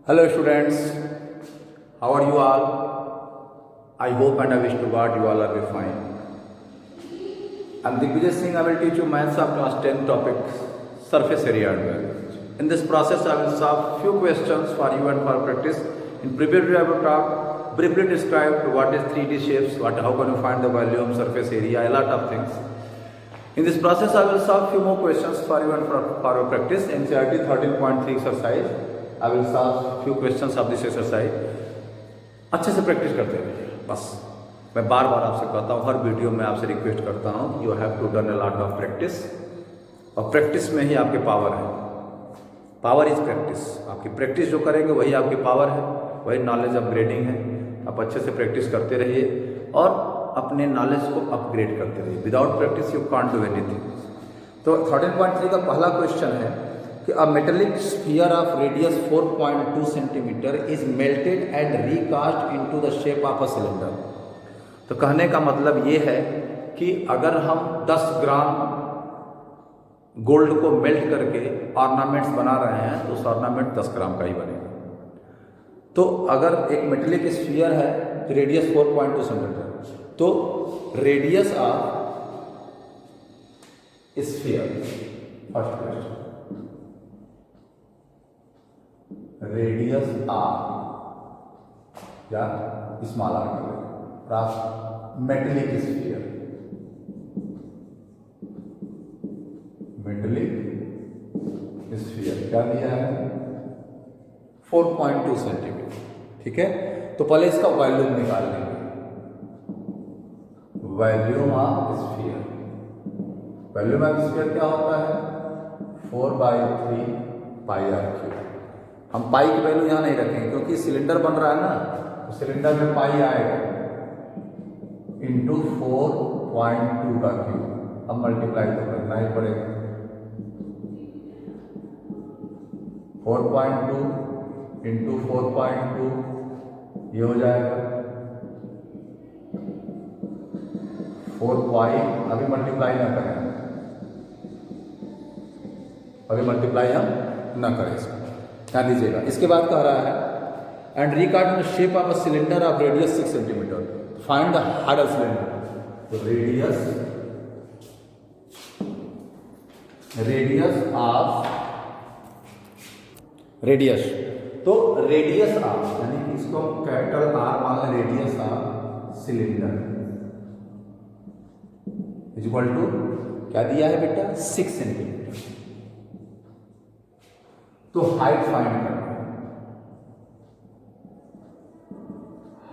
Hello students, how are you all? I hope and I wish to God you all are be fine. I'm Digvijay Singh. I will teach you maths of class 10 topic surface area and values. In this process I will solve few questions for you and for practice. In previous video I will talk briefly describe what is 3D shapes, how can you find the volume, surface area, a lot of things. In this process I will solve few more questions for you and for your practice. NCERT 13.3 exercise. I will solve few questions of this exercise. अच्छे से practice करते रहिए बस। मैं बार बार आपसे कहता हूँ, हर video में आपसे रिक्वेस्ट करता हूँ, you have to done a lot of practice. और प्रैक्टिस में ही आपके पावर है। Power is practice. आपकी प्रैक्टिस जो करेंगे वही आपकी पावर है, वही नॉलेज अपग्रेडिंग है। आप अच्छे से प्रैक्टिस करते रहिए और अपने नॉलेज को अपग्रेड करते रहिए। Without practice you can't do anything. तो 13.3 का पहला क्वेश्चन है कि a metallic sphere of radius 4.2 centimetre is melted and recast into the shape of a cylinder. तो कहने का मतलब ये है कि अगर हम 10 ग्राम गोल्ड को मेल्ट करके ऑर्नामेंट्स बना रहे हैं तो उस ऑर्नामेंट 10 ग्राम का ही बनेगा। तो अगर एक मेटेलिक स्फीयर है तो रेडियस 4.2 सेंटीमीटर, तो radius of sphere, first question, radius r या स्मॉल आर कर लेंगे। मेटेलिक स्फीयर, मेटेलिक स्फीयर क्या दिया है? 4.2 सेंटीमीटर। ठीक है, तो पहले इसका वॉल्यूम निकाल लेंगे। Volume of sphere, volume of sphere क्या होता है? 4/3 पाई आर क्यूब। हम पाई की वैल्यू यहाँ नहीं रखेंगे क्योंकि सिलेंडर बन रहा है ना, तो सिलेंडर में पाई आएगा इंटू 4.2 का क्यूब। अब मल्टीप्लाई तो करना ही पड़ेगा। 4.2 इंटू 4.2 ये हो जाएगा 4 पाई। अभी मल्टीप्लाई ना करें, अभी मल्टीप्लाई हम ना करें, इसको ध्यान दीजिएगा। इसके बाद कह रहा है and record the shape of a cylinder of radius 6 centimetre, find the harder cylinder. तो रेडियस ऑफ रेडियस, तो रेडियस ऑफ यानी कि इसको हम कैपिटल आर मान लें, radius of cylinder is equal to क्या दिया है बेटा? 6 सेंटीमीटर। तो हाइट फाइंड करना है,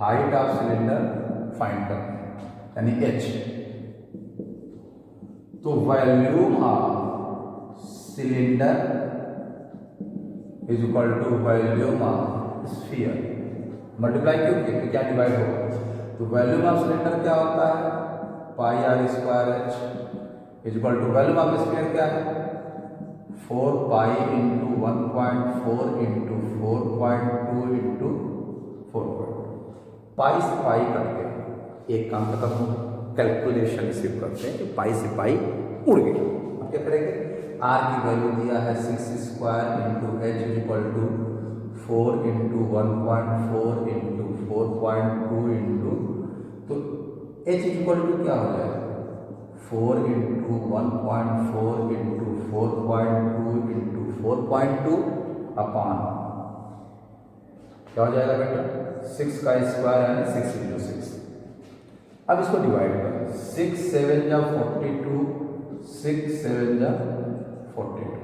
हाइट ऑफ सिलेंडर फाइंड करना है यानी h। तो volume of cylinder is equal to volume of sphere. Multiply क्यों किया? क्या डिवाइड होगा? तो वॉल्यूम ऑफ सिलेंडर क्या होता है? Pi r square h is equal to volume of sphere क्या है? 4 pi into 1.4 into 4.2 into 4.2। Pi से पाई कट गया, एक काम खत्म हो गया। कैलकुलेशन सिर्फ करते हैं कि पाई से पाई उड़ गई। अब क्या करेंगे? आर की वैल्यू दिया है 6 square into h is equal to 4 into 1.4 into 4.2 into, तो एच इज इक्वल टू क्या हो जाएगा? 4 इंटू 1.4 इंटू 4.2 इंटू 4.2 अपॉन क्या हो जाएगा बेटा? 6 का स्क्वायर यानी 6 इंटू 6। अब इसको डिवाइड करें। 6 7 जा 42, 6 7 जा 42,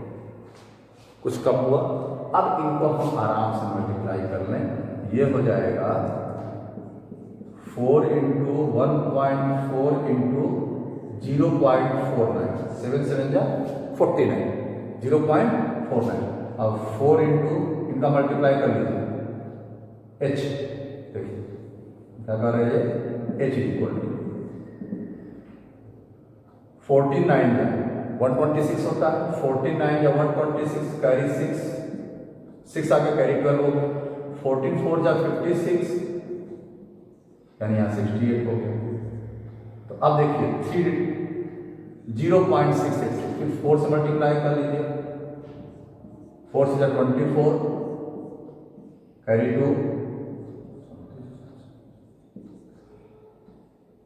कुछ कम हुआ। अब इनको हम आराम से मल्टीप्लाई कर लें। ये हो जाएगा 4 इंटू 1.4 इंटू 0.49, 7 7 जा 49, 0.49। अब 4 इंटू इनका मल्टीप्लाई कर लीजिए h। देखिए क्या कर रहे हैं? h इक्वल टू 49 जा 126 होता है। 49 या 126 कैरी 6 आगे कैरी 12 हो गया। 14 4 जा 56 यानी यहाँ 68 हो गया। तो अब देखिए 0.686, फिर 4 से मल्टीप्लाई कर लीजिए। 4 से 24, कैरी टू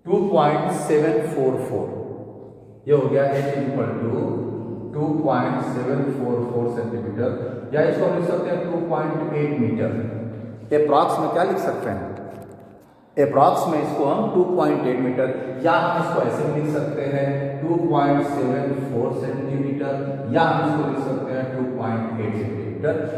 2.744, ये हो गया h इक्वल टू 2.744 सेंटीमीटर, या इसको लिख सकते हैं 2.8 मीटर। अप्रॉक्स में क्या लिख सकते हैं, अप्रॉक्स में इसको हम 2.8 मीटर, या हम इसको ऐसे लिख सकते हैं 2.74 सेंटीमीटर, या हम इसको लिख सकते हैं 2.8 सेंटीमीटर।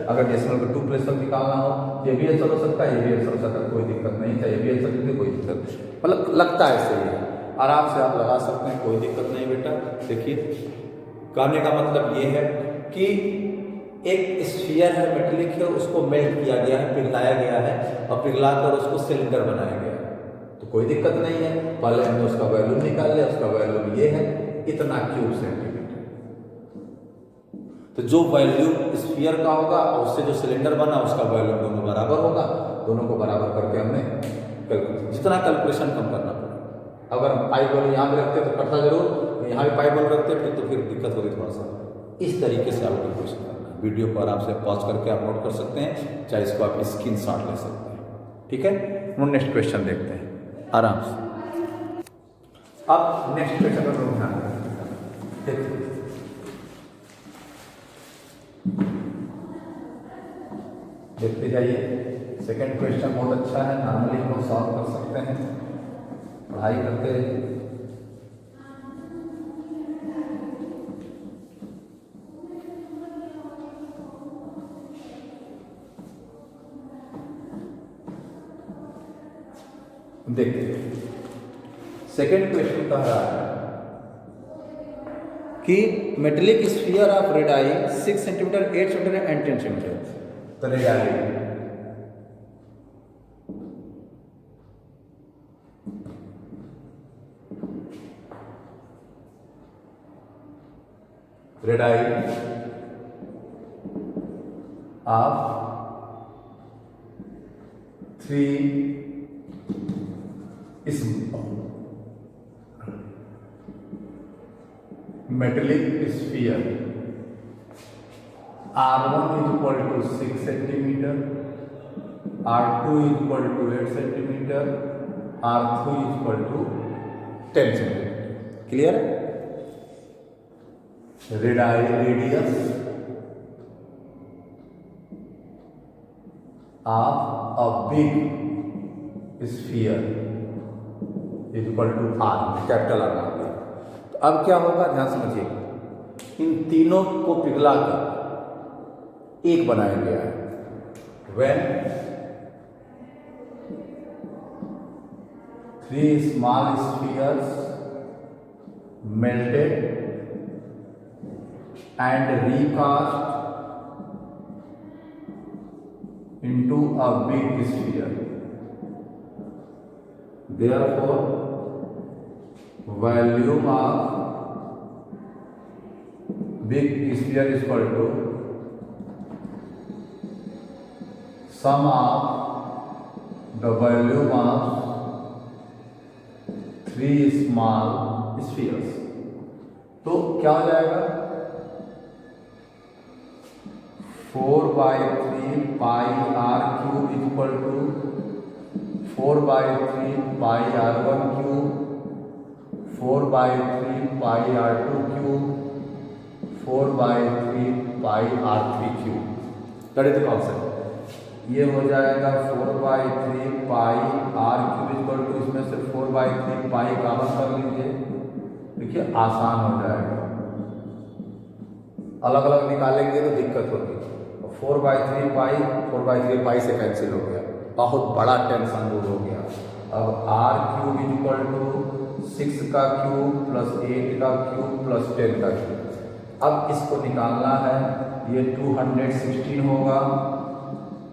अगर डेसिमल को 2 प्लेस तक निकालना हो, ये भी आंसर हो सकता है, ये भी आंसर हो सकता है, कोई दिक्कत नहीं, चाहे ये भी आंसर लिखे कोई दिक्कत नहीं, मतलब लगता है सही है, आराम से आप लगा सकते हैं, कोई दिक्कत नहीं बेटा। देखिए कहने का मतलब ये है कि एक स्फीयर है, मेटेलिक है, उसको मेल्ट किया गया है, पिघलाया गया है, और पिघलाकर उसको सिलेंडर बनाया गया है, तो कोई दिक्कत नहीं है। पहले हमने उसका वैल्यूम निकाल लिया, उसका वैल्यूम ये है इतना क्यूब सेंटीमीटर। तो जो वैल्यूम स्फीयर का होगा और उससे जो सिलेंडर बना उसका वैल्यूम दोनों बराबर होगा, दोनों को बराबर करके हमने जितना कैलकुलेशन कम करना पड़ेगा। अगर हम पाइप बॉल यहाँ भी रखते तो कटता जरूर, यहाँ भी पाइप बॉल रखते फिर तो फिर दिक्कत होगी थोड़ा सा। इस तरीके से आप कैलकुलेशन करना है, वीडियो को आराम से पॉज करके आप नोट कर सकते हैं, चाहे इसको आप स्क्रीनशॉट ले सकते हैं, ठीक है। हम नेक्स्ट क्वेश्चन देखते हैं आराम से। अब नेक्स्ट क्वेश्चन पर लोग ध्यान देखिए, देखते जाइए। सेकंड क्वेश्चन बहुत अच्छा है, नॉर्मली हम लोग सॉल्व कर सकते हैं, पढ़ाई करते रहिए। देखिए सेकंड क्वेश्चन कह रहा है कि metallic sphere of radii 6 centimetre, 8 centimetre and 10 centimetre. तो रेडाई ऑफ 3 इस metallic sphere R1 is equal to 6 centimetre, R2 is equal to 8 centimetre, R3 is equal to 10 centimetre. Clear है? Radius of a big sphere is equal to R, capital R मान लिया। तो अब क्या होगा, ध्यान समझिए, इन तीनों को पिघलाकर एक बनाया गया है। When 3 small spheres melted and recast into a big sphere, therefore volume of big sphere is equal to sum of the volume of 3 small spheres। तो क्या हो जाएगा, 4/3 pi r cube is equal to 4/3 pi r1 cube, 4/3 pi r2 cube, 4/3 pi r3 cube. That is the concept. ये हो जाएगा 4/3 pi r cube is equal to, इसमें से 4/3 pi common कर लीजिए, देखिए आसान हो जाएगा। अलग अलग निकालेंगे तो दिक्कत होगी। 4/3 पाई 4/3 पाई से कैंसिल हो गया, बहुत बड़ा टेंशन दूर हो गया। अब r cube is equal to 6 का क्यूब प्लस 8 का क्यूब प्लस 10 का क्यूब। अब इसको निकालना है, ये 216 होगा,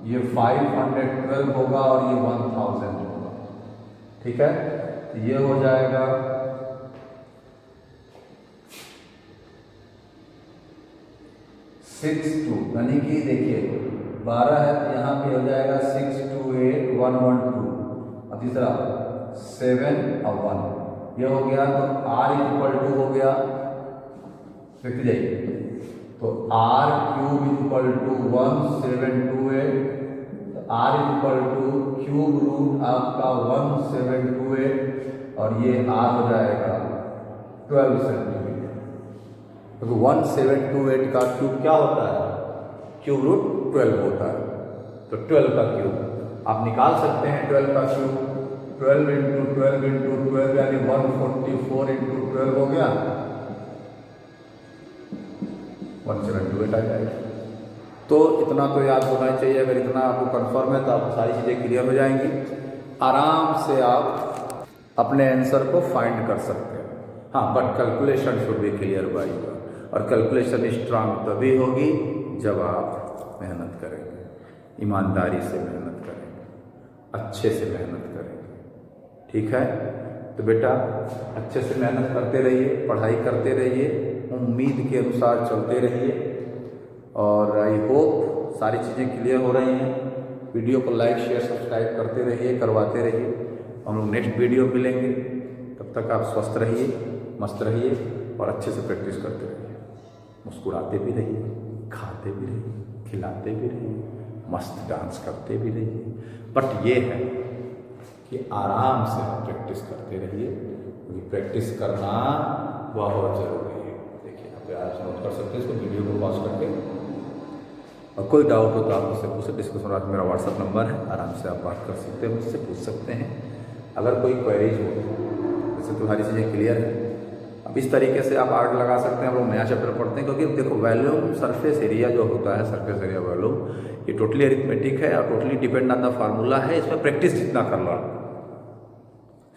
ये 512 होगा और ये 1000 होगा, ठीक है। तो ये हो जाएगा 6/2, यानी कि देखिए 12 है तो यहाँ पे हो जाएगा 6 2 8 1 1 2, और तीसरा 7 और 1, ये हो गया। तो r इज इक्वल टू हो गया, लिख जाइए, तो r cube is equal to 1728, तो r equal to cube root आपका 1728 और ये r हो जाएगा 12 सेंटीमीटर। तो 1728 का क्यूब क्या होता है? क्यूब रूट 12 होता है। तो 12 का क्यूब आप निकाल सकते हैं। 12 का क्यूब 12 इंटू 12 इंटू 12 यानी 144 इंटू 12 हो गया, 1728 आ जाएगा। तो इतना तो याद होना ही चाहिए। अगर इतना आपको कंफर्म है तो आपको सारी चीज़ें क्लियर हो जाएंगी। आराम से आप अपने आंसर को फाइंड कर सकते हैं। हाँ, but calculation should be clear by you, और कैलकुलेशन स्ट्रांग तभी होगी जब आप मेहनत करेंगे, ईमानदारी से मेहनत करेंगे, अच्छे से मेहनत करेंगे। ठीक है? तो बेटा अच्छे से मेहनत करते रहिए, पढ़ाई करते रहिए, उम्मीद के अनुसार चलते रहिए, और आई होप सारी चीज़ें क्लियर हो रही हैं। वीडियो को लाइक शेयर सब्सक्राइब करते रहिए, करवाते रहिए। हम लोग नेक्स्ट वीडियो मिलेंगे, तब तक आप स्वस्थ रहिए, मस्त रहिए और अच्छे से प्रैक्टिस करते रहिए। मुस्कुराते भी रहिए, खाते भी रहिए, खिलाते भी रहिए, मस्त डांस करते भी रहिए। बट ये है कि आराम से प्रैक्टिस करते रहिए, क्योंकि प्रैक्टिस करना बहुत ज़रूरी है। देखिए यहाँ पे आप नोट कर सकते हैं इसको, वीडियो को पॉज करके। और कोई डाउट हो तो आप मुझसे पूछ सकते। डिस्कशन आज मेरा व्हाट्सअप नंबर है, आराम से आप बात कर सकते हैं, मुझसे पूछ सकते हैं अगर कोई क्वेरीज हो। वैसे तो सारी चीज़ें क्लियर है। अब इस तरीके से आप आर्ट लगा सकते हैं। हम लोग नया चैप्टर पढ़ते हैं, क्योंकि देखो वॉल्यूम सरफेस एरिया जो होता है, सरफेस एरिया वॉल्यूम, ये टोटली अरिथमेटिक है और totally depend on the formula है। इसमें प्रैक्टिस जितना कर लो,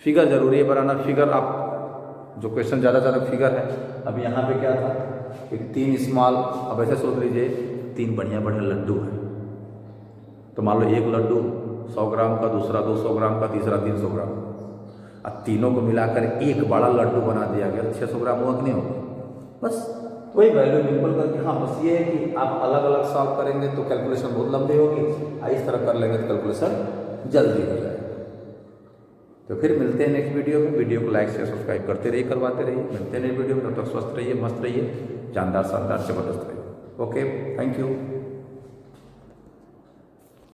फिगर जरूरी है बनाना। फिगर आप जो क्वेश्चन ज़्यादा फिगर है। अब यहाँ पे क्या था कि 3 स्मॉल, अब ऐसे सोच लीजिए 3 बढ़िया लड्डू हैं। तो मान लो एक लड्डू 100 ग्राम का, दूसरा 200 ग्राम का, तीसरा 300 ग्राम। अब तीनों को मिलाकर एक बड़ा लड्डू बना दिया गया, 600 ग्राम हुआ कि नहीं होगा? बस वही वैल्यू बिल्कुल करके। हाँ, बस ये है कि आप अलग अलग सॉल्व करेंगे तो कैलकुलेशन बहुत लंबी होगी, इस तरह कर लेंगे तो कैलकुलेशन जल्दी हो जाएगा। तो फिर मिलते हैं नेक्स्ट वीडियो में। वीडियो को लाइक शेयर सब्सक्राइब करते रहिए, करवाते रहिए। मिलते हैं नेक्स्ट वीडियो में, तब तक स्वस्थ रहिए, मस्त रहिए, जानदार शानदार जबरदस्त रहिए। Okay, thank you.